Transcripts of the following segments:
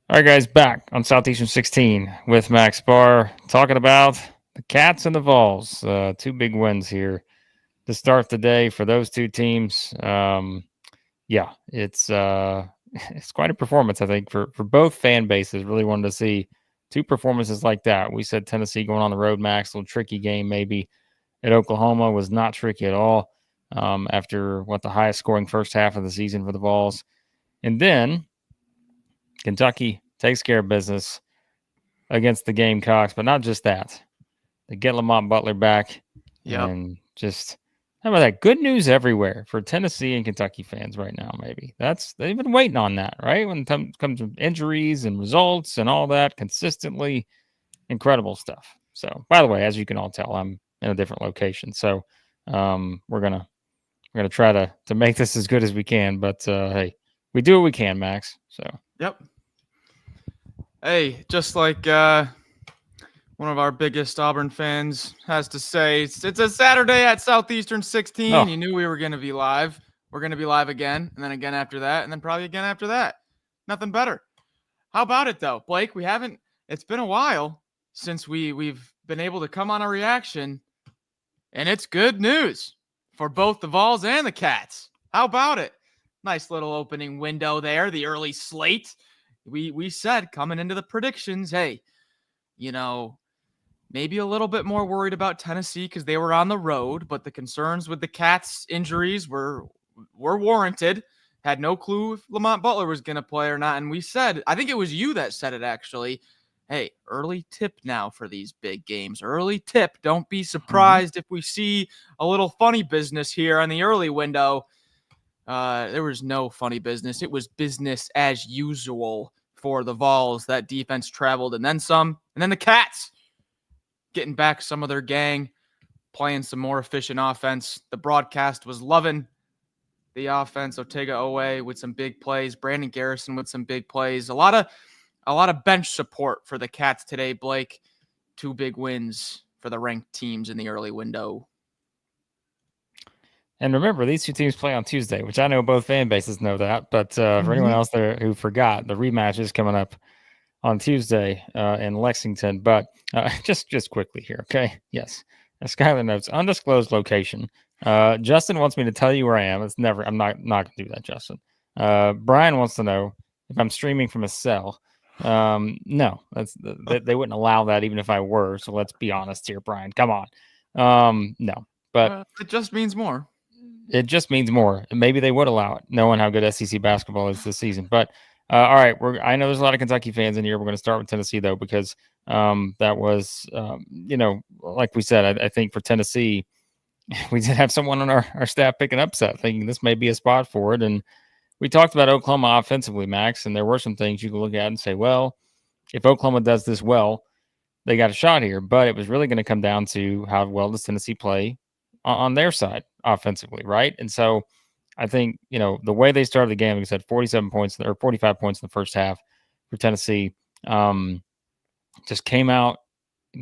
All right, guys, back on Southeastern 16 with Max Barr, talking about the Cats and the Vols. Two big wins here to start the day for those two teams. Yeah, it's it's quite a performance, I think, for both fan bases. Really wanted to see two performances like that. We said Tennessee going on the road, Max, a little tricky game maybe at Oklahoma was not tricky at all. After the highest scoring first half of the season for the Vols, and then Kentucky takes care of business against the Gamecocks, but not just that. They get Lamont Butler back, Yep. and just how about that? Good news everywhere for Tennessee and Kentucky fans right now. Maybe they've been waiting on that, right? When it comes to injuries and results and all that, consistently incredible stuff. So, by the way, as you can all tell, I'm in a different location, so we're gonna try to make this as good as we can. But hey, we do what we can, Max. So. Yep. Hey, just like one of our biggest Auburn fans has to say, it's a Saturday at Southeastern 16. Oh, You knew we were going to be live. We're going to be live again, and then again after that, and then probably again after that. Nothing better. How about it, though? Blake, it's been a while since we've been able to come on a reaction, and it's good news for both the Vols and the Cats. How about it? Nice little opening window there, the early slate. We said coming into the predictions, hey, maybe a little bit more worried about Tennessee because they were on the road, but the concerns with the Cats' injuries were warranted. Had no clue if Lamont Butler was going to play or not. And we said, I think it was you that said it actually, hey, early tip now for these big games. Early tip. Don't be surprised if we see a little funny business here on the early window. There was no funny business. It was business as usual for the Vols. That defense traveled and then some. And then the Cats getting back some of their gang, playing some more efficient offense. The broadcast was loving the offense. Otega Owe with some big plays. Brandon Garrison with some big plays. A lot of bench support for the Cats today, Blake. Two big wins for the ranked teams in the early window. And remember, these two teams play on Tuesday, which I know both fan bases know that. But for anyone else there who forgot, the rematch is coming up on Tuesday in Lexington. But just quickly here, okay? Yes. As Skylar notes, undisclosed location. Justin wants me to tell you where I am. I'm not going to do that, Justin. Brian wants to know if I'm streaming from a cell. No, they wouldn't allow that even if I were. So let's be honest here, Brian. Come on. No, but it just means more. It just means more. Maybe they would allow it, knowing how good SEC basketball is this season. But all right, I know there's a lot of Kentucky fans in here. We're going to start with Tennessee though, because that was, like we said, I think for Tennessee, we did have someone on our staff picking upset, thinking this may be a spot for it. And we talked about Oklahoma offensively, Max, and there were some things you could look at and say, well, if Oklahoma does this well, they got a shot here. But it was really going to come down to how well does Tennessee play on their side offensively, right? And so I think, the way they started the game, like I said, 47 points or 45 points in the first half for Tennessee, just came out,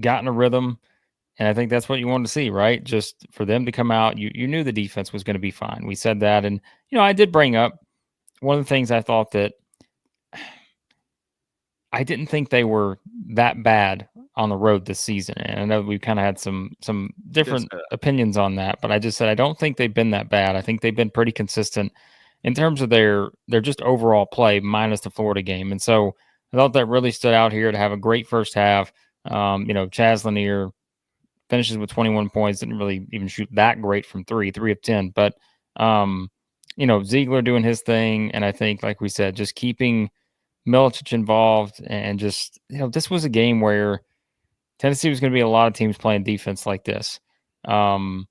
got in a rhythm, and I think that's what you wanted to see, right? Just for them to come out, you knew the defense was going to be fine. We said that, and, I did bring up one of the things I thought that I didn't think they were that bad on the road this season. And I know we kind of had some different opinions on that, but I just said I don't think they've been that bad. I think they've been pretty consistent in terms of their just overall play minus the Florida game. And so I thought that really stood out here to have a great first half. Chaz Lanier finishes with 21 points, didn't really even shoot that great from 3 of 10. But, Zeigler doing his thing. And I think, like we said, just keeping Milicic involved and just, this was a game where Tennessee was going to be a lot of teams playing defense like this. And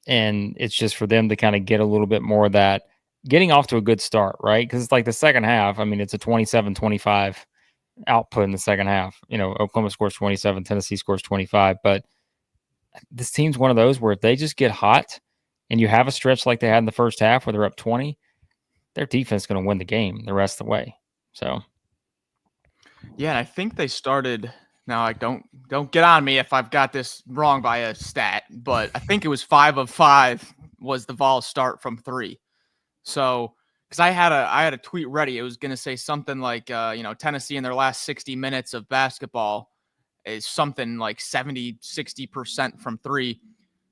it's just for them to kind of get a little bit more of that, getting off to a good start, right? Because it's like the second half, it's a 27-25 output in the second half. Oklahoma scores 27, Tennessee scores 25. But this team's one of those where if they just get hot and you have a stretch like they had in the first half where they're up 20, their defense is going to win the game the rest of the way. So, yeah, I think they started. Now, don't get on me if I've got this wrong by a stat, but I think it was 5 of 5 was the Vols start from 3. So, because I had a tweet ready. It was going to say something like, Tennessee in their last 60 minutes of basketball is something like 60% from three.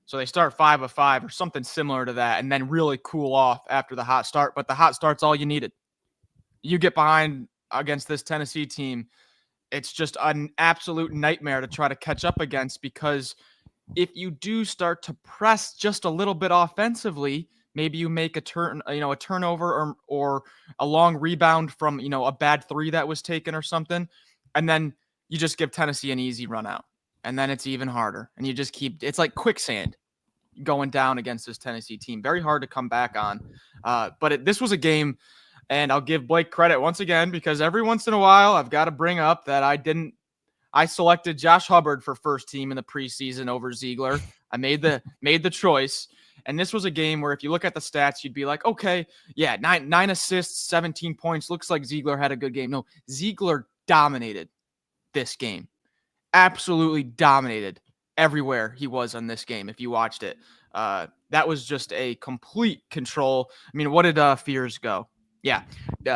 So they start 5 of 5 or something similar to that, and then really cool off after the hot start. But the hot start's all you needed. You get behind against this Tennessee team, it's just an absolute nightmare to try to catch up against, because if you do start to press just a little bit offensively, maybe you make a turnover or a long rebound from, a bad three that was taken or something, and then you just give Tennessee an easy run out. And then it's even harder. And you just it's like quicksand going down against this Tennessee team. Very hard to come back on. But this was a game, and I'll give Blake credit once again, because every once in a while I've got to bring up that I selected Josh Hubbard for first team in the preseason over Zeigler. I made the choice. And this was a game where if you look at the stats, you'd be like, okay, yeah, nine assists, 17 points. Looks like Zeigler had a good game. No, Zeigler dominated this game. Absolutely dominated everywhere he was on this game. If you watched it, that was just a complete control. I mean, what did Fears go? Yeah,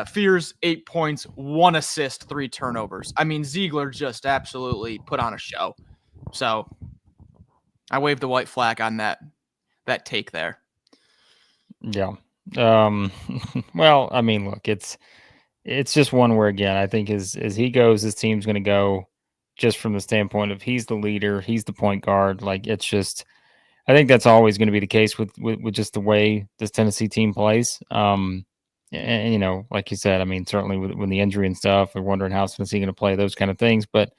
Fears 8 points, 1 assist, 3 turnovers. I mean, Zeigler just absolutely put on a show. So I waved the white flag on that take there. Yeah. Well, I mean, look, it's just one where, again, I think as he goes, his team's going to go, just from the standpoint of he's the leader, he's the point guard. Like, it's just, I think that's always going to be the case with just the way this Tennessee team plays. And like you said, I mean, certainly with the injury and stuff, they're wondering how Tennessee going to play, those kind of things. But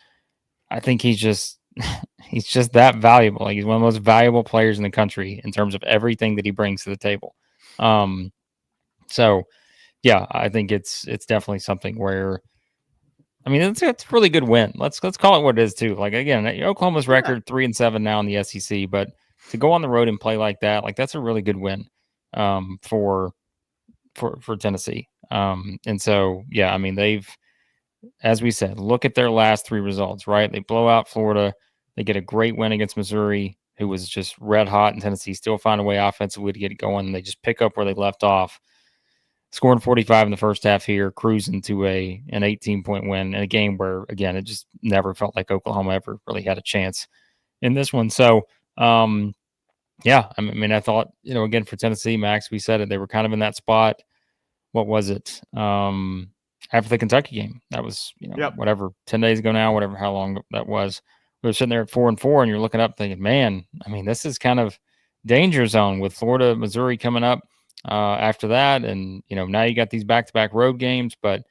I think he's just that valuable. Like, he's one of the most valuable players in the country in terms of everything that he brings to the table. So yeah, I think it's definitely something where, I mean, it's a really good win. Let's call it what it is too. Like, again, Oklahoma's record 3-7 now in the SEC, but to go on the road and play like that, like, that's a really good win for Tennessee. And so, yeah, I mean, they've, as we said, look at their last 3 results, right? They blow out Florida. They get a great win against Missouri, who was just red hot, and Tennessee still find a way offensively to get it going. And they just pick up where they left off, scoring 45 in the first half here, cruising to an 18-point win in a game where, again, it just never felt like Oklahoma ever really had a chance in this one. So, yeah, I mean, I thought, again, for Tennessee, Max, we said it, they were kind of in that spot. What was it? After the Kentucky game, that was, whatever, 10 days ago now, whatever, how long that was. We were sitting there at 4-4, and you're looking up thinking, man, I mean, this is kind of danger zone with Florida, Missouri coming up after that. And, now you got these back-to-back road games, but,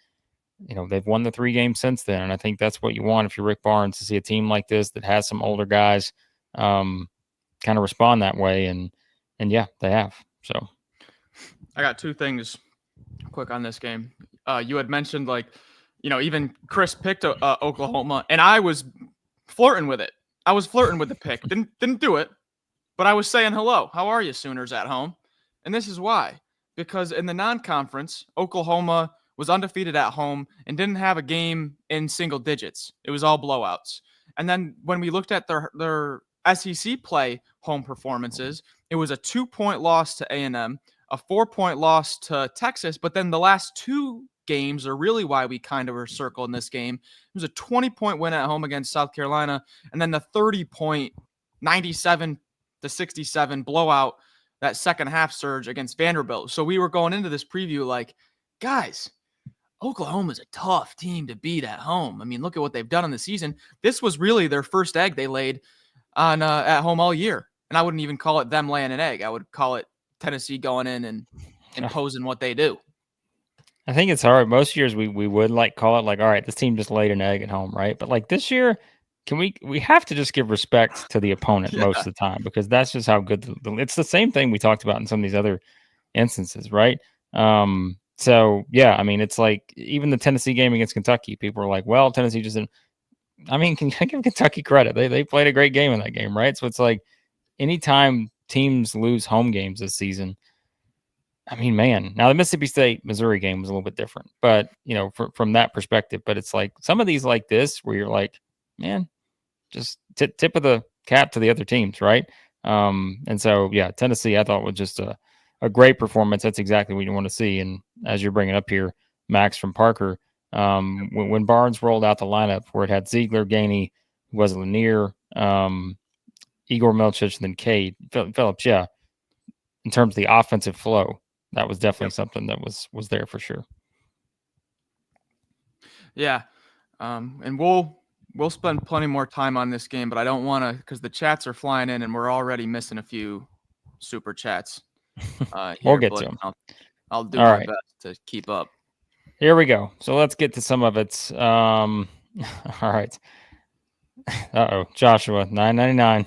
they've won the 3 games since then. And I think that's what you want if you're Rick Barnes, to see a team like this that has some older guys kind of respond that way. And yeah, they have. So I got 2 things quick on this game. You had mentioned, like, even Chris picked Oklahoma, and I was flirting with it. I was flirting with the pick. Didn't do it, but I was saying hello. How are you, Sooners at home? And this is why. Because in the non-conference, Oklahoma was undefeated at home and didn't have a game in single digits. It was all blowouts. And then when we looked at their SEC play home performances, it was a 2-point loss to A&M, a 4-point loss to Texas, but then the last 2 games are really why we kind of are circled in this game. It was a 20-point win at home against South Carolina, and then the 30-point 97-67 blowout, that second half surge against Vanderbilt. So we were going into this preview like, guys, Oklahoma's a tough team to beat at home. I mean, look at what they've done in the season. This was really their first egg they laid on at home all year. And I wouldn't even call it them laying an egg. I would call it Tennessee going in and imposing what they do. I think it's hard. Most years we would call it like, all right, this team just laid an egg at home, right? But like this year, we have to just give respect to the opponent most of the time, because that's just how good it's the same thing we talked about in some of these other instances, right? So yeah, I mean, it's like even the Tennessee game against Kentucky, people are like, well, Tennessee just didn't. I mean, can I give Kentucky credit? They played a great game in that game, right? So it's like anytime teams lose home games this season, I mean, man, now the Mississippi State Missouri game was a little bit different, but from that perspective, but it's like some of these like this where you're like, man, just tip of the cap to the other teams, right? And so yeah, Tennessee I thought was just a a great performance. That's exactly what you want to see. And as you're bringing up here, Max from Parker, when Barnes rolled out the lineup where it had Zeigler, Gainey, was Lanier, Igor, Milicic, and then Cade Phillips. Yeah, in terms of the offensive flow, that was definitely something that was there for sure. Yeah, and we'll spend plenty more time on this game, but I don't want to because the chats are flying in and we're already missing a few super chats. We'll get to them. I'll do my best to keep up. Here we go. So let's get to some of it. All right. Joshua, $9.99.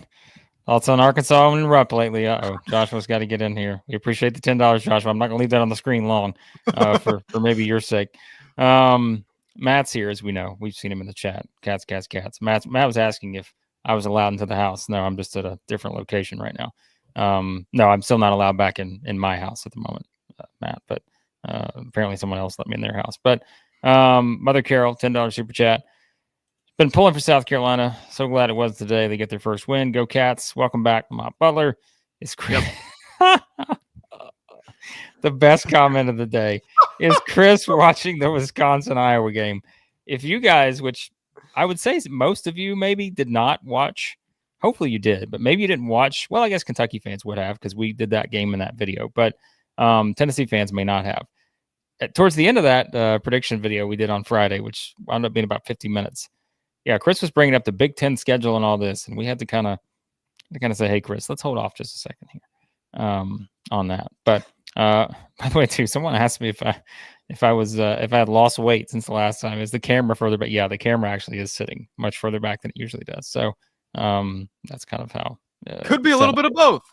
Thoughts on Arkansas and Rupp lately? Joshua's got to get in here. We appreciate the $10, Joshua. I'm not going to leave that on the screen long for maybe your sake. Matt's here, as we know. We've seen him in the chat. Cats. Matt was asking if I was allowed into the house. No, I'm just at a different location right now. No, I'm still not allowed back in my house at the moment, Matt. But apparently someone else let me in their house. But Mother Carol, $10 super chat. Been pulling for South Carolina. So glad it was today. They get their first win. Go Cats. Welcome back, Lamont Butler. It's Chris. The best comment of the day is Chris watching the Wisconsin-Iowa game. If you guys, which I would say most of you maybe did not watch, hopefully you did, but maybe you didn't watch. Well, I guess Kentucky fans would have because we did that game in that video, but Tennessee fans may not have. Towards the end of that prediction video we did on Friday, which wound up being about 50 minutes, yeah, Chris was bringing up the Big Ten schedule and all this, and we had to kind of say, hey, Chris, let's hold off just a second here on that. But by the way, too, someone asked me if I had lost weight since the last time. Is the camera further back? Yeah, the camera actually is sitting much further back than it usually does. So that's kind of how. Could be a little bit of both.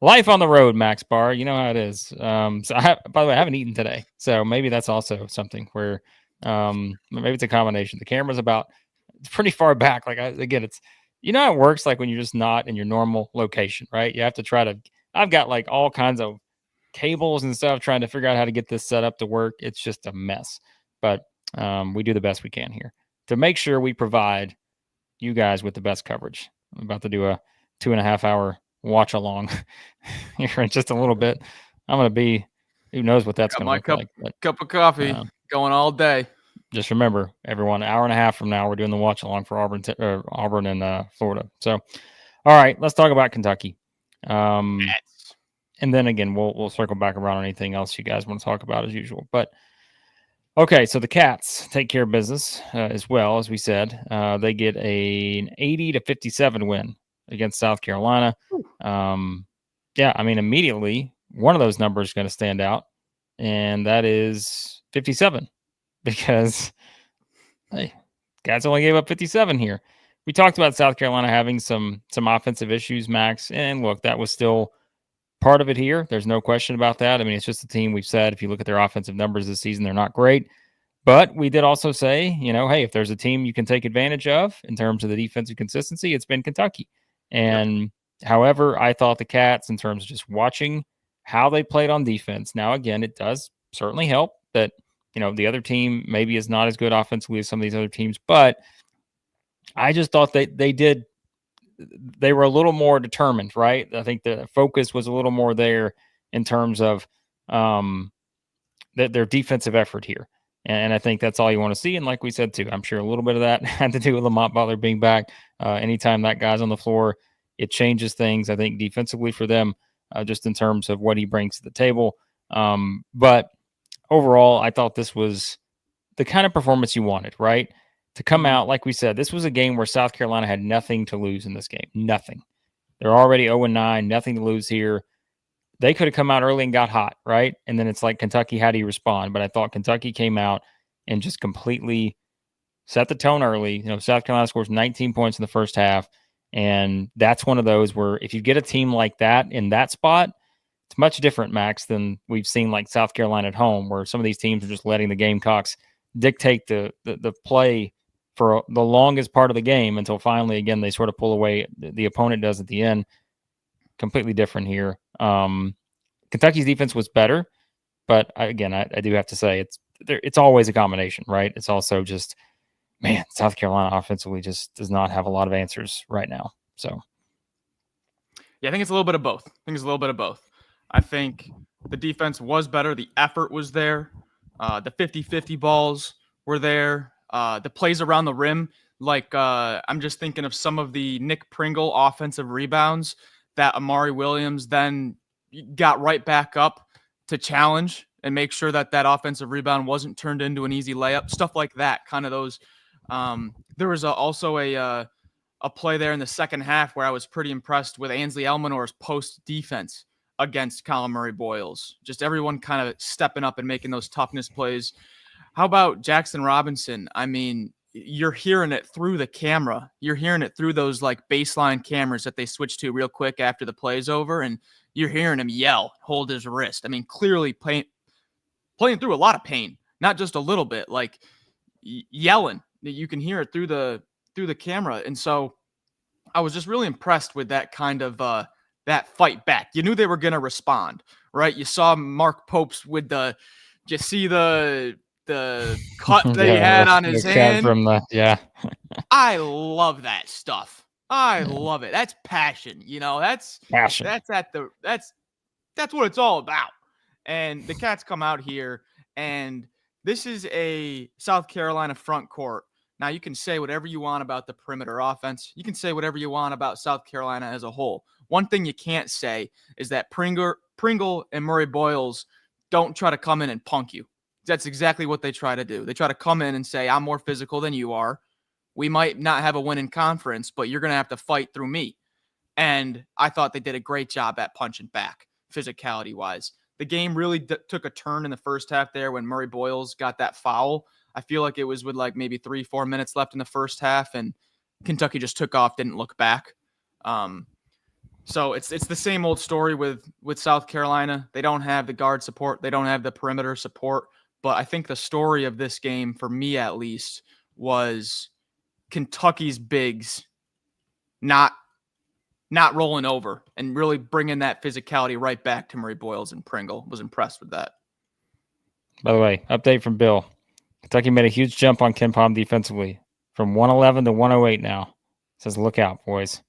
Life on the road, Max Barr. You know how it is. So by the way, I haven't eaten today, so maybe that's also something where maybe it's a combination. The camera's it's pretty far back. Like again, it's how it works. Like when you're just not in your normal location, right? You have to try to. I've got like all kinds of cables and stuff trying to figure out how to get this set up to work. It's just a mess, but we do the best we can here to make sure we provide you guys with the best coverage. I'm about to do a 2.5 hour watch along here in just a little bit. I'm going to be, who knows what that's going to look like. But, cup of coffee going all day. Just remember, everyone, 1.5 hours from now, we're doing the watch along for Auburn and Florida. So, all right, let's talk about Kentucky. And then again, we'll circle back around on anything else you guys want to talk about as usual. But okay, so the Cats take care of business as well, as we said. They get an 80-57 win against South Carolina. Yeah, I mean, immediately one of those numbers is going to stand out, and that is 57, because hey, Cats only gave up 57 here. We talked about South Carolina having some offensive issues, Max, and look, that was still part of it here. There's no question about that. I mean, it's just a team we've said, if you look at their offensive numbers this season, they're not great. But we did also say, hey, if there's a team you can take advantage of in terms of the defensive consistency, it's been Kentucky. And however, I thought the Cats, in terms of just watching how they played on defense, now, again, it does certainly help that, the other team maybe is not as good offensively as some of these other teams, but I just thought they were a little more determined, right? I think the focus was a little more there in terms of their defensive effort here. And I think that's all you want to see. And like we said, too, I'm sure a little bit of that had to do with Lamont Butler being back. Anytime that guy's on the floor, it changes things, I think, defensively for them, just in terms of what he brings to the table. But overall, I thought this was the kind of performance you wanted, right? To come out, like we said, this was a game where South Carolina had nothing to lose in this game. Nothing. They're already 0-9, nothing to lose here. They could have come out early and got hot, right? And then it's like, Kentucky, how do you respond? But I thought Kentucky came out and just completely set the tone early. South Carolina scores 19 points in the first half. And that's one of those where if you get a team like that in that spot, it's much different, Max, than we've seen like South Carolina at home, where some of these teams are just letting the Gamecocks dictate the play for the longest part of the game until finally, again, they sort of pull away. The opponent does at the end. Completely different here. Kentucky's defense was better, but I do have to say it's always a combination, right? It's also just, man, South Carolina offensively just does not have a lot of answers right now. So, yeah, I think it's a little bit of both. I think the defense was better. The effort was there. The 50-50 balls were there. The plays around the rim, like I'm just thinking of some of the Nick Pringle offensive rebounds that Amari Williams then got right back up to challenge and make sure that that offensive rebound wasn't turned into an easy layup. Stuff like that, kind of those. There was also a play there in the second half where I was pretty impressed with Ainsley Elmonor's post defense against Colin Murray Boyles. Just everyone kind of stepping up and making those toughness plays. How about Jaxson Robinson? I mean, you're hearing it through the camera. You're hearing it through those like baseline cameras that they switch to real quick after the play's over, and you're hearing him yell, hold his wrist. I mean, clearly playing through a lot of pain, not just a little bit, like yelling. You can hear it through the camera. And so I was just really impressed with that kind of that fight back. You knew they were going to respond, right? You saw Mark Popes with you see the cut that he had on his hand from I love that stuff. I love it. That's passion. That's passion. That's what it's all about. And the Cats come out here, and this is a South Carolina front court. Now, you can say whatever you want about the perimeter offense. You can say whatever you want about South Carolina as a whole. One thing you can't say is that Pringle and Murray Boyles don't try to come in and punk you. That's exactly what they try to do. They try to come in and say, I'm more physical than you are. We might not have a win in conference, but you're going to have to fight through me. And I thought they did a great job at punching back, physicality-wise. The game really took a turn in the first half there when Murray Boyles got that foul. I feel like it was with like maybe 3-4 minutes left in the first half, and Kentucky just took off, didn't look back. So it's the same old story with South Carolina. They don't have the guard support. They don't have the perimeter support. But I think the story of this game, for me at least, was Kentucky's bigs not rolling over and really bringing that physicality right back to Murray Boyles and Pringle. Was impressed with that. By the way, update from Bill. Kentucky made a huge jump on KenPom defensively from 111 to 108 now. Says, look out, boys.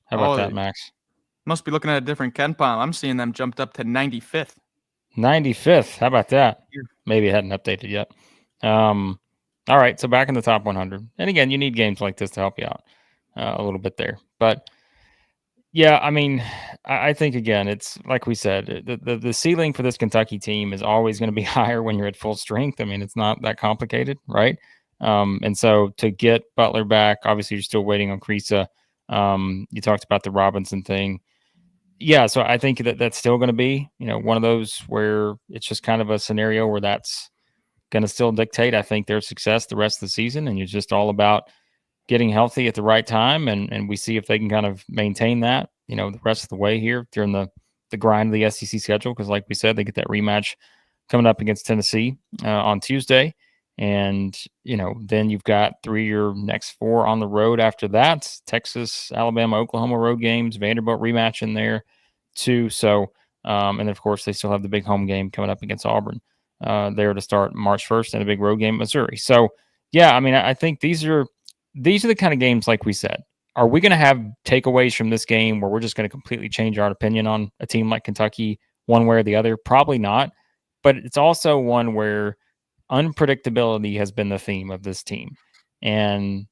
How about that, Max? Must be looking at a different KenPom. I'm seeing them jumped up to 95th. 95th. How about that? Maybe it hadn't updated yet. All right, so back in the top 100. And again, you need games like this to help you out a little bit there. But yeah, I mean, I think, again, it's like we said, the ceiling for this Kentucky team is always going to be higher when you're at full strength. I mean, it's not that complicated, right? And so to get Butler back, obviously you're still waiting on Krisa. You talked about the Robinson thing. Yeah, so I think that's still going to be, one of those where it's just kind of a scenario where that's going to still dictate, I think, their success the rest of the season. And it's just all about getting healthy at the right time. And we see if they can kind of maintain that, the rest of the way here during the grind of the SEC schedule. Because like we said, they get that rematch coming up against Tennessee on Tuesday. And, then you've got your next 4 on the road after that. Texas, Alabama, Oklahoma road games, Vanderbilt rematch in there too. So, and of course, they still have the big home game coming up against Auburn there to start March 1st and a big road game in Missouri. So, yeah, I mean, I think these are the kind of games, like we said. Are we going to have takeaways from this game where we're just going to completely change our opinion on a team like Kentucky one way or the other? Probably not. But it's also one where unpredictability has been the theme of this team. And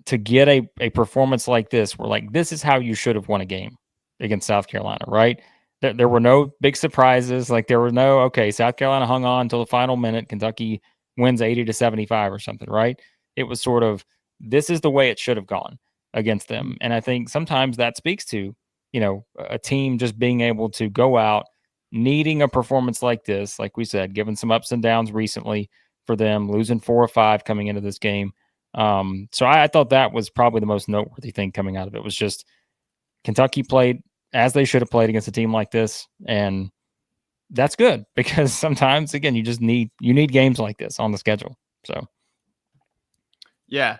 to get a performance like this, where like this is how you should have won a game against South Carolina, right? There were no big surprises. Like there were no, okay, South Carolina hung on until the final minute. Kentucky wins 80-75 or something, right? It was sort of, this is the way it should have gone against them. And I think sometimes that speaks to, a team just being able to go out, needing a performance like this, like we said, given some ups and downs recently for them, losing 4 or 5 coming into this game. So I thought that was probably the most noteworthy thing coming out of it, was just Kentucky played as they should have played against a team like this. And that's good, because sometimes, again, you need games like this on the schedule. So, yeah.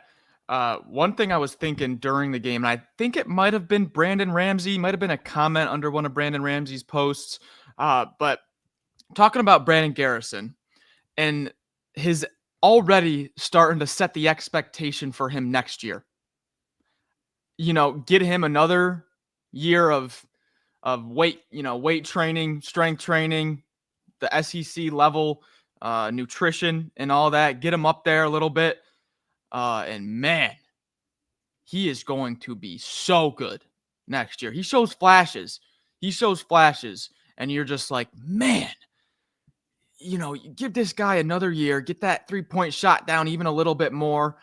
One thing I was thinking during the game, and I think it might have been Brandon Ramsey, might have been a comment under one of Brandon Ramsey's posts, but talking about Brandon Garrison and his already starting to set the expectation for him next year. Get him another year of weight training, strength training, the SEC level, nutrition and all that. Get him up there a little bit. And man, he is going to be so good next year. He shows flashes. And you're just like, man, give this guy another year, get that 3-point shot down even a little bit more,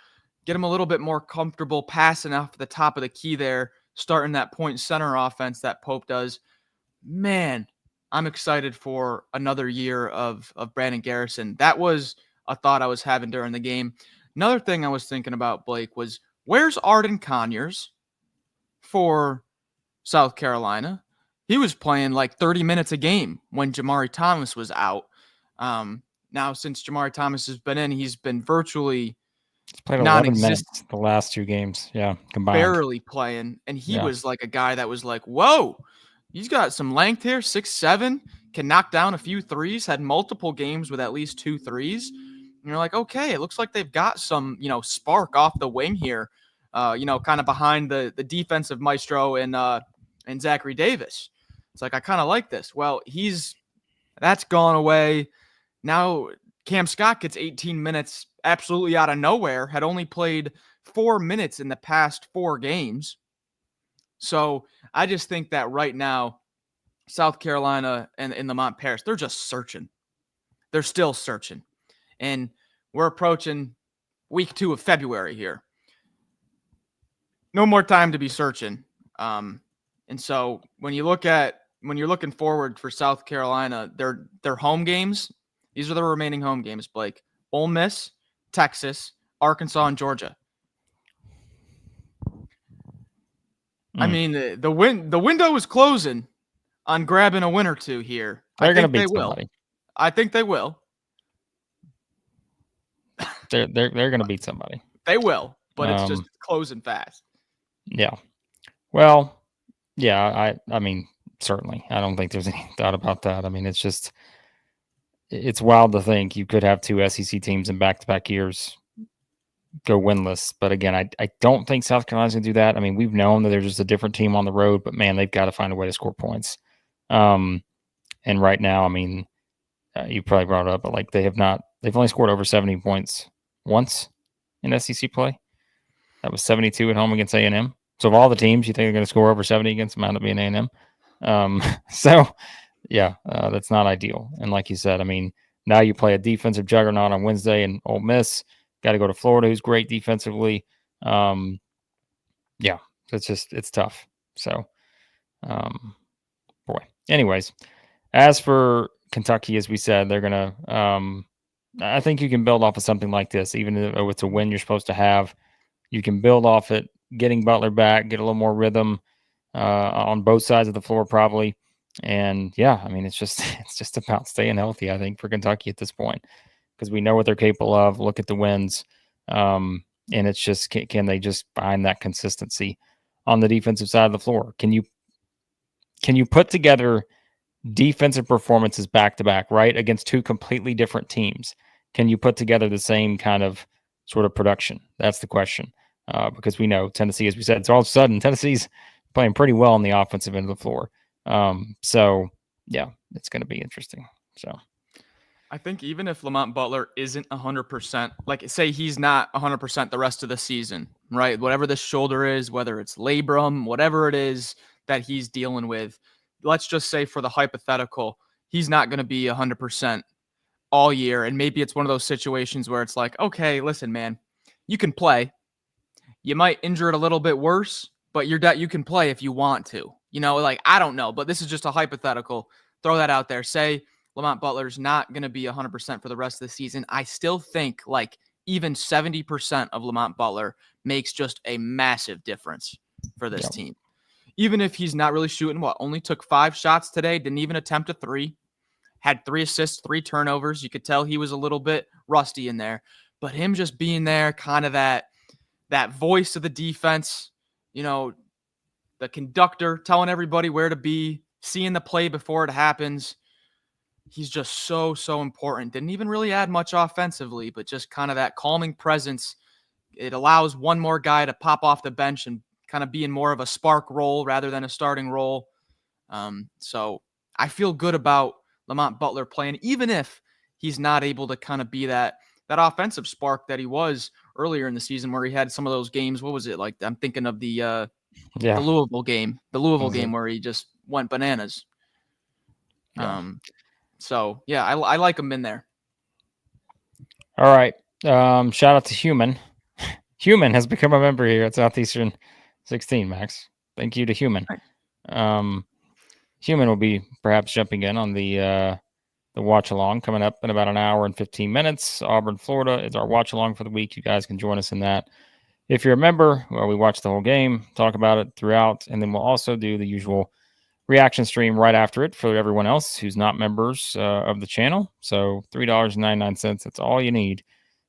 get him a little bit more comfortable passing off the top of the key there, starting that point center offense that Pope does. Man, I'm excited for another year of Brandon Garrison. That was a thought I was having during the game. Another thing I was thinking about, Blake, was where's Arden Conyers for South Carolina? He was playing like 30 minutes a game when Jamari Thomas was out. Now, since Jamari Thomas has been in, he's been virtually played 11 minutes the last 2 games. Yeah, combined. Barely playing. And he was like a guy that was like, whoa, he's got some length here, 6'7", can knock down a few threes, had multiple games with at least 2 threes. And you're like, okay, it looks like they've got some, spark off the wing here, kind of behind the defensive maestro and Zachary Davis. It's like, I kind of like this. Well, that's gone away. Now Cam Scott gets 18 minutes absolutely out of nowhere, had only played 4 minutes in the past 4 games. So I just think that right now, South Carolina and Lamont Paris, they're just searching. They're still searching. And we're approaching week 2 of February here. No more time to be searching. And so when you're looking forward for South Carolina, their home games, these are the remaining home games, Blake. Ole Miss, Texas, Arkansas, and Georgia. I mean, the window is closing on grabbing a win or 2 here. They're going to beat somebody. I think they will. They're going to beat somebody. They will, but it's just closing fast. Yeah. Well, yeah, I mean, certainly. I don't think there's any doubt about that. I mean, it's wild to think you could have 2 SEC teams in back-to-back years go winless. But again, I don't think South Carolina's going to do that. I mean, we've known that there's just a different team on the road, but man, they've got to find a way to score points. And right now, I mean, you probably brought it up, but like they've only scored over 70 points once in SEC play. That was 72 at home against A&M. So of all the teams you think are going to score over 70 against, might not be an A&M. So yeah, that's not ideal. And like you said, I mean, now you play a defensive juggernaut on Wednesday and Ole Miss. Got to go to Florida, who's great defensively. Yeah, it's tough. So, boy. Anyways, as for Kentucky, as we said, they're going to I think you can build off of something like this, even though it's a win you're supposed to have. You can build off it, getting Butler back, get a little more rhythm on both sides of the floor probably. And yeah, I mean, it's just about staying healthy, I think, for Kentucky at this point, because we know what they're capable of. Look at the wins. And it's just, can they just find that consistency on the defensive side of the floor? Can you put together defensive performances back to back, right, against 2 completely different teams? Can you put together the same kind of sort of production? That's the question. Because we know Tennessee, as we said, it's all of a sudden Tennessee's playing pretty well on the offensive end of the floor. So yeah, it's going to be interesting. So I think even if Lamont Butler isn't 100%, like say he's not 100% the rest of the season, right? Whatever the shoulder is, whether it's labrum, whatever it is that he's dealing with, let's just say for the hypothetical, he's not going to be 100% all year. And maybe it's one of those situations where it's like, okay, listen, man, you can play. You might injure it a little bit worse, but you can play if you want to. Like, I don't know, but this is just a hypothetical. Throw that out there. Say Lamont Butler's not going to be 100% for the rest of the season. I still think like even 70% of Lamont Butler makes just a massive difference for this team. Even if he's not really shooting, only took 5 shots today, didn't even attempt a 3, had 3 assists, 3 turnovers. You could tell he was a little bit rusty in there, but him just being there, kind of that voice of the defense, the conductor telling everybody where to be, seeing the play before it happens. He's just so important. Didn't even really add much offensively, but just kind of that calming presence. It allows one more guy to pop off the bench and kind of be in more of a spark role rather than a starting role. So I feel good about Lamont Butler playing, even if he's not able to kind of be that offensive spark that he was earlier in the season, where he had some of those games. What was it like? I'm thinking of the Louisville game, where he just went bananas. Yeah. So yeah, I like him in there. All right. Shout out to Human. Human has become a member here at Southeastern 16, Max. Thank you to Human. Human will be perhaps jumping in on the watch along coming up in about an hour and 15 minutes. Auburn, Florida is our watch along for the week. You guys can join us in that. If you're a member, well, we watch the whole game, talk about it throughout, and then we'll also do the usual reaction stream right after it for everyone else who's not members of the channel. So $3.99, that's all you need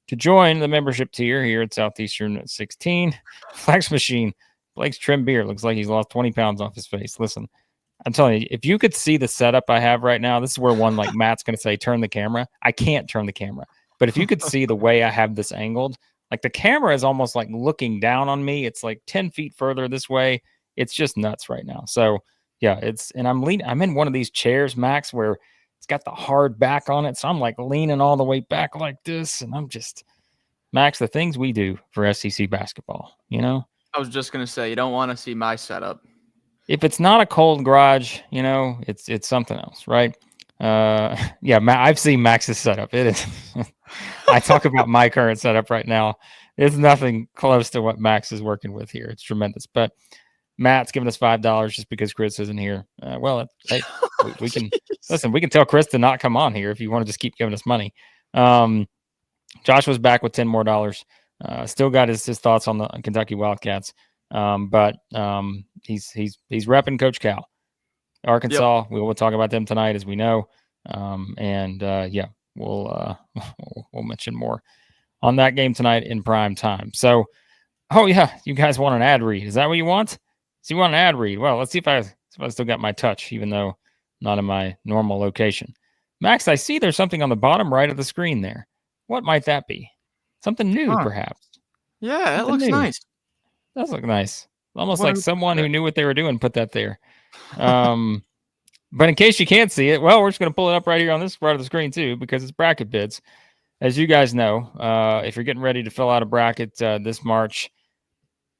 to join the membership tier here at Southeastern 16. Flex Machine, Blake's trim beard. Looks like he's lost 20 pounds off his face. Listen, I'm telling you, if you could see the setup I have right now, this is where one like Matt's going to say, turn the camera. I can't turn the camera. But if you could see the way I have this angled, like the camera is almost like looking down on me. It's like 10 feet further this way. It's just nuts right now. So yeah, and I'm in one of these chairs, Max, where it's got the hard back on it. So I'm like leaning all the way back like this. And I'm just, Max, the things we do for SEC basketball, you know? I was just going to say, you don't want to see my setup. If it's not a cold garage, you know, it's something else, right? Yeah, I've seen Max's setup. It is. I talk about my current setup right now. It's nothing close to what Max is working with here. It's tremendous. But Matt's giving us $5 just because Chris isn't here. Hey, we can listen. We can tell Chris to not come on here if you want to just keep giving us money. Josh was back with $10 more. Still got his thoughts on the Kentucky Wildcats. But he's repping Coach Cal. Arkansas, yep. We will talk about them tonight, as we know. Yeah, we'll mention more on that game tonight in prime time. So, oh yeah, you guys want an ad read? Is that what you want? So you want an ad read? Well, let's see if I still got my touch, even though not in my normal location. Max, I see there's something on the bottom right of the screen there. What might that be? Something new, perhaps. Yeah, it looks nice. Does look nice. Almost like someone who knew what they were doing put that there. But in case you can't see it, well, we're just going to pull it up right here on this part of the screen too, because it's bracket bids. As you guys know, if you're getting ready to fill out a bracket this March,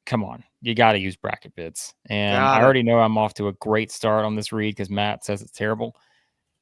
come on, you got to use bracket bids. And I already know I'm off to a great start on this read because Matt says it's terrible.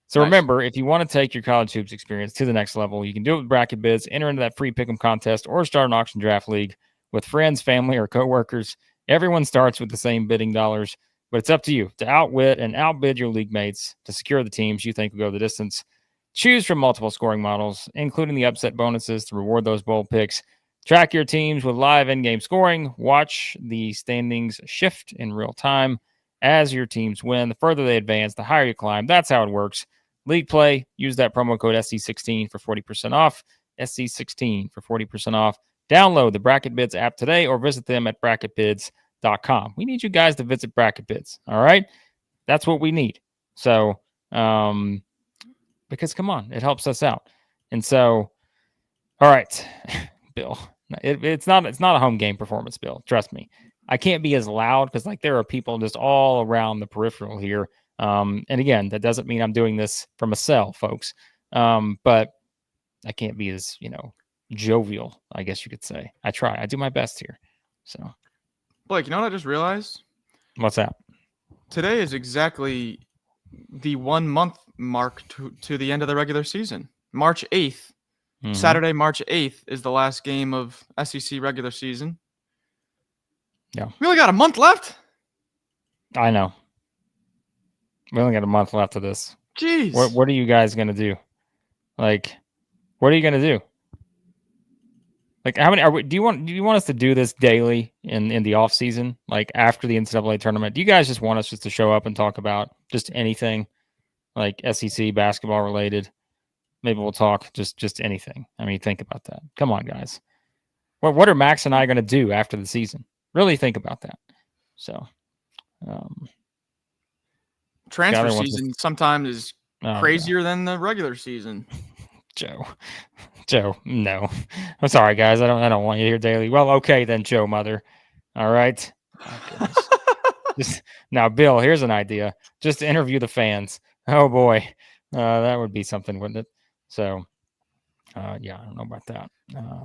So remember, if you want to take your college hoops experience to the next level, you can do it with bracket bids, enter into that free pick'em contest, or start an auction draft league with friends, family, or coworkers. Everyone starts with the same bidding dollars, but it's up to you to outwit and outbid your league mates to secure the teams you think will go the distance. Choose from multiple scoring models, including the upset bonuses to reward those bold picks. Track your teams with live in-game scoring. Watch the standings shift in real time as your teams win. The further they advance, the higher you climb. That's how it works. League play, use that promo code SC16 for 40% off. SC16 for 40% off. Download the Bracket Bids app today or visit them at bracketbids.com. We need you guys to visit Bracket Bids, all right? That's what we need. So, because come on, it helps us out. And so, all right, Bill, it's not a home game performance, Bill. Trust me. I can't be as loud because like there are people just all around the peripheral here. And again, that doesn't mean I'm doing this from a cell, folks. But I can't be as, jovial, I guess you could say. I try. I do my best here. So, Blake, you know what I just realized? What's that? Today is exactly the 1 month mark to the end of the regular season. March 8th. Mm-hmm. Saturday, March 8th is the last game of SEC regular season. Yeah. We only got a month left. I know. We only got a month left of this. Jeez. What are you guys going to do? Like, what are you going to do? Like, how many do you want us to do this daily in the off season? Like after the NCAA tournament, do you guys just want us just to show up and talk about just anything like SEC basketball related? Maybe we'll talk just anything. I mean, think about that. Come on, guys. What are Max and I going to do after the season? Really think about that. So, transfer season sometimes is crazier than the regular season. Joe, no. I'm sorry, guys. I don't want you here daily. Well, okay then, Joe, mother. All right. Oh, Now, Bill, here's an idea. Just to interview the fans. Oh boy, that would be something, wouldn't it? So, yeah, I don't know about that.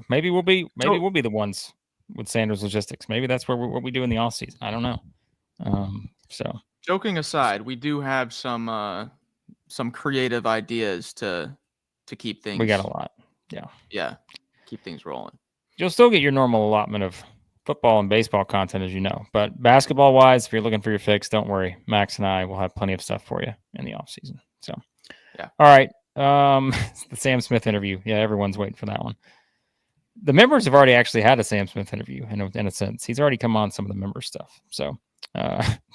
Maybe we'll be the ones with Sanders Logistics. Maybe that's what we do in the off season. I don't know. So, joking aside, we do have some creative ideas to keep things. We got a lot. Yeah, keep things rolling. You'll still get your normal allotment of football and baseball content, as you know. But basketball-wise, if you're looking for your fix, don't worry. Max and I will have plenty of stuff for you in the offseason. So, yeah. All right. The Sam Smith interview. Yeah, everyone's waiting for that one. The members have already actually had a Sam Smith interview in a sense. He's already come on some of the member stuff. So,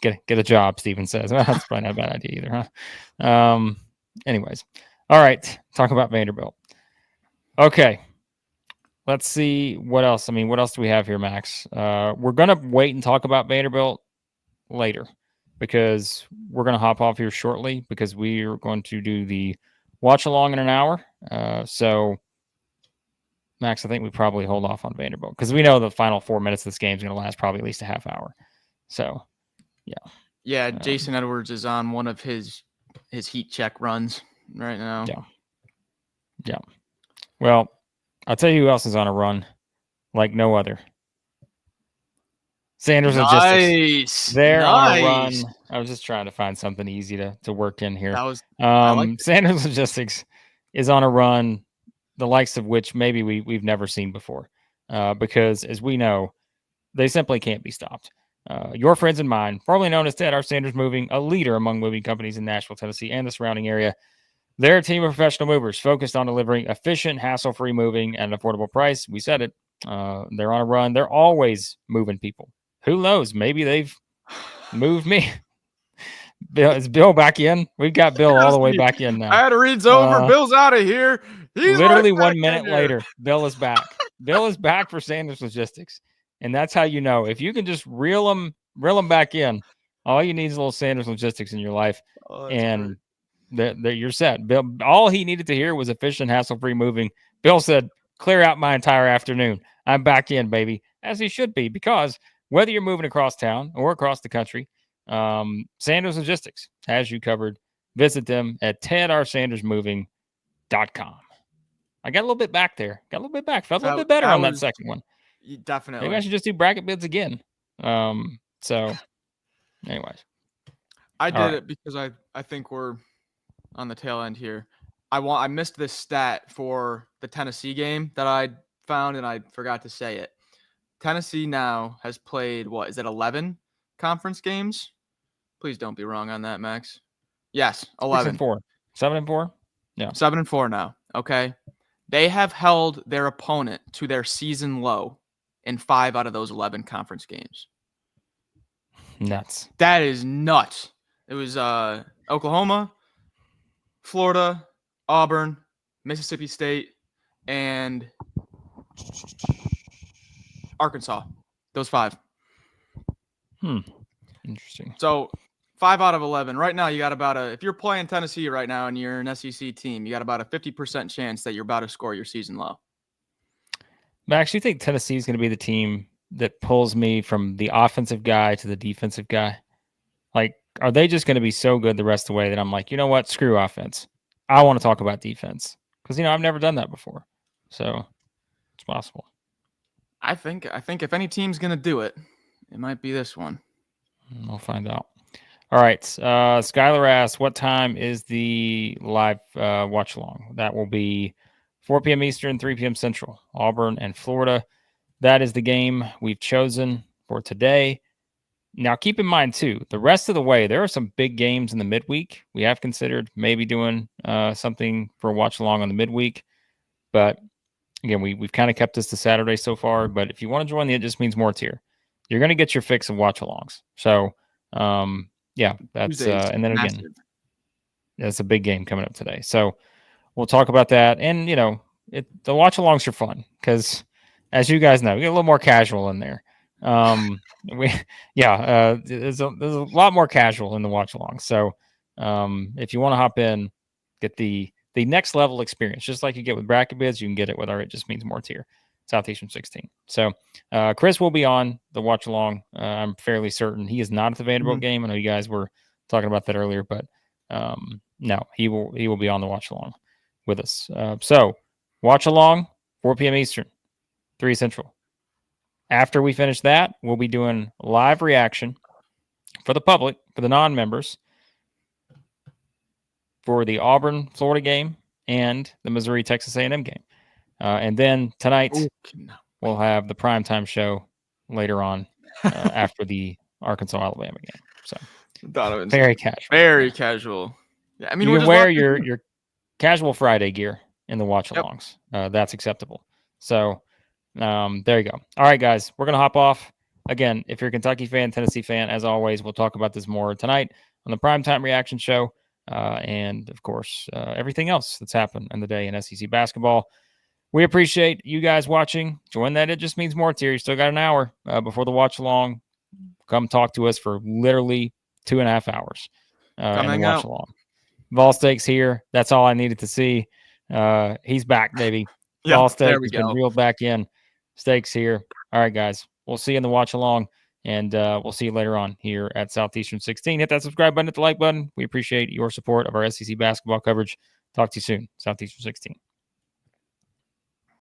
get a job, Steven says. Well, that's probably not a bad idea either, huh? Anyways. All right. Talk about Vanderbilt. Okay. Let's see what else. I mean, what else do we have here, Max? We're going to wait and talk about Vanderbilt later because we're going to hop off here shortly because we are going to do the watch along in an hour. So, Max, I think we probably hold off on Vanderbilt because we know the final 4 minutes of this game is going to last probably at least a half hour. So, yeah. Yeah, Jason Edwards is on one of his heat check runs right now. Yeah. Well, I'll tell you who else is on a run like no other. Sanders Logistics. They're on a run. I was just trying to find something easy to work in here. Sanders Logistics is on a run, the likes of which maybe we've never seen before. Because as we know, they simply can't be stopped. Your friends and mine, formerly known as Ted R. Sanders Moving, a leader among moving companies in Nashville, Tennessee, and the surrounding area. They're a team of professional movers focused on delivering efficient, hassle-free moving at an affordable price. We said it. They're on a run. They're always moving people. Who knows? Maybe they've moved me. Bill, is Bill back in? We've got Bill all the way back in now. I had to read over. Bill's out of here. He's literally 1 minute later. Bill is back. Bill is back for Sanders Logistics. And that's how you know. If you can just reel them back in, all you need is a little Sanders Logistics in your life. And you're set. Bill, all he needed to hear was efficient, hassle-free moving. Bill said, clear out my entire afternoon. I'm back in, baby, as he should be, because whether you're moving across town or across the country, Sanders Logistics has you covered. Visit them at tedrsandersmoving.com. I got a little bit back there. Felt a little bit better on that second one. Definitely. Maybe I should just do bracket bids again. So, anyways. I did it because I think we're on the tail end here. I missed this stat for the Tennessee game that I found, and I forgot to say it. Tennessee now has played, 11 conference games? Please don't be wrong on that, Max. Yes, 11. 7-4? Yeah. 7-4 now. Okay. They have held their opponent to their season low in 5 out of those 11 conference games. Nuts. That is nuts. It was Oklahoma, Florida, Auburn, Mississippi State, and Arkansas. Those 5. Interesting. So 5 out of 11. Right now, you got about if you're playing Tennessee right now and you're an SEC team, you got about a 50% chance that you're about to score your season low. Max, you think Tennessee is going to be the team that pulls me from the offensive guy to the defensive guy? Like, are they just going to be so good the rest of the way that I'm like, you know what? Screw offense. I want to talk about defense because, I've never done that before. So it's possible. I think if any team's going to do it, it might be this one. We'll find out. All right. Skylar asks, what time is the live watch along? That will be 4 p.m. Eastern, 3 p.m. Central, Auburn and Florida. That is the game we've chosen for today. Now, keep in mind, too, the rest of the way, there are some big games in the midweek. We have considered maybe doing something for a watch along on the midweek. But, again, we've kind of kept this to Saturday so far. But if you want to join the It Just Means More tier, you're going to get your fix of watch alongs. So, yeah, that's and then massive. Again, that's a big game coming up today. So we'll talk about that. And, the watch alongs are fun because, as you guys know, we get a little more casual in there. There's a lot more casual in the watch along. So if you want to hop in, get the next level experience, just like you get with bracket bids, you can get it with our It Just Means More tier. Southeastern 16. So Chris will be on the watch along. I'm fairly certain he is not at the Vanderbilt game. I know you guys were talking about that earlier, but no, he will be on the watch along with us. So watch along 4 p.m. Eastern, 3 Central. After we finish that, we'll be doing live reaction for the public, for the non-members, for the Auburn, Florida game and the Missouri, Texas A&M game. And then tonight, we'll have the primetime show later on after the Arkansas, Alabama game. So very casual. Very casual. Yeah, I mean, you can wear your casual Friday gear in the watch-alongs. That's acceptable. So there you go. All right, guys, we're going to hop off. Again, if you're a Kentucky fan, Tennessee fan, as always, we'll talk about this more tonight on the Primetime Reaction Show. And, of course, everything else that's happened in the day in SEC basketball. We appreciate you guys watching. Join that. It just means more to you. You still got an hour before the watch-along. Come talk to us for literally 2.5 hours in the watch-along. Vol Steaks here. That's all I needed to see. He's back, baby. Vol Steaks has been reeled back in. Steaks here. All right, guys. We'll see you in the watch-along, and we'll see you later on here at Southeastern 16. Hit that subscribe button, hit the like button. We appreciate your support of our SEC basketball coverage. Talk to you soon. Southeastern 16.